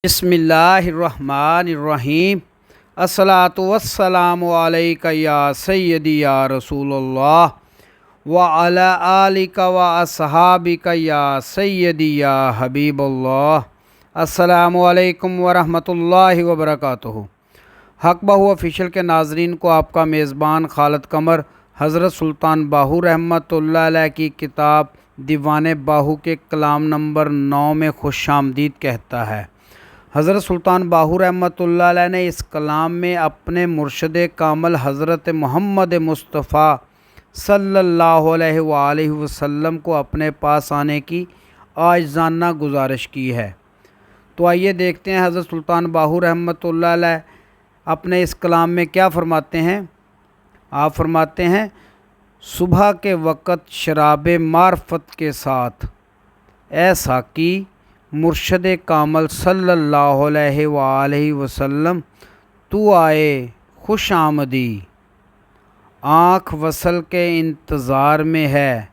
बिस्मिल्लाहिर्रहमानिर्रहीम। अस्सलातु वस्सलामु अलैका या सय्यदी या रसूलल्लाह व अला आलिका व अस्हाबिका या सय्यदी या हबीबल्लाह। अस्सलामु अलैकुम व रहमतुल्लाहि व बरकातुहू। हक बाहू ऑफिशियल के नाजरीन को आपका मेज़बान खालिद कमर हज़रत सुल्तान बाहू रहमतुल्लाह अलैह की किताब दीवान बाहू के कलाम नंबर 9 में खुशामदीद कहता है। हज़रत सुल्तान बाहू रहमतुल्लाह अलैह ने इस कलाम में अपने मुर्शद कामल हज़रत मोहम्मद मुस्तफ़ा सल्लल्लाहु अलैहि वसल्लम को अपने पास आने की आजिज़ाना गुजारिश की है। तो आइए देखते हैं हज़रत सुल्तान बाहू रहमतुल्लाह अलैह अपने इस कलाम में क्या फरमाते हैं। आप फरमाते हैं, सुबह के वक़्त शराब मार्फत के साथ ऐ साकी मुर्शद कामल सल्लल्लाहु अलैहि वसल्लम तू आए खुश आमदी, आँख वसल के इंतज़ार में है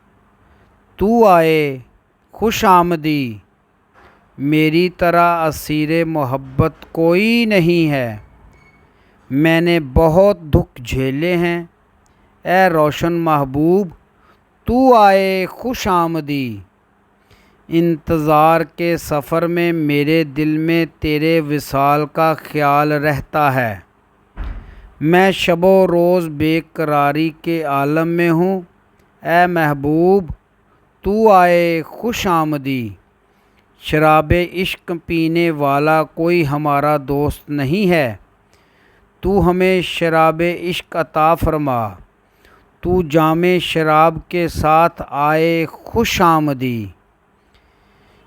तू आए खुश आमदी, मेरी तरह असीरे मोहब्बत कोई नहीं है, मैंने बहुत दुख झेले हैं ए रोशन महबूब तू आए खुश आमदी, इंतज़ार के सफ़र में मेरे दिल में तेरे विसाल का ख्याल रहता है, मैं शबो रोज़ बेकरारी के आलम में हूँ ए महबूब तू आए खुश आमदी, शराब इश्क पीने वाला कोई हमारा दोस्त नहीं है, तू हमें शराब इश्क अता फरमा, तू जामे शराब के साथ आए खुश आमदी।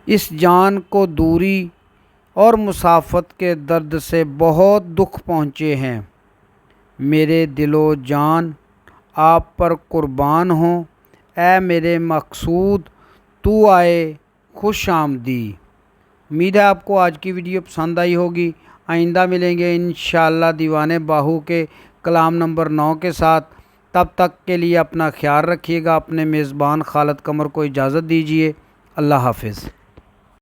इस जान को दूरी और मुसाफत के दर्द से बहुत दुख पहुँचे हैं, मेरे दिलो जान आप पर कुर्बान हो ऐ मेरे मकसूद तू आए खुश आमदी। उम्मीद है आपको आज की वीडियो पसंद आई होगी। आइंदा मिलेंगे इंशाअल्लाह दीवाने बाहू के कलाम नंबर 9 के साथ। तब तक के लिए अपना ख्याल रखिएगा। अपने मेज़बान खालिद कमर को इजाज़त दीजिए। अल्लाह हाफ़िज़।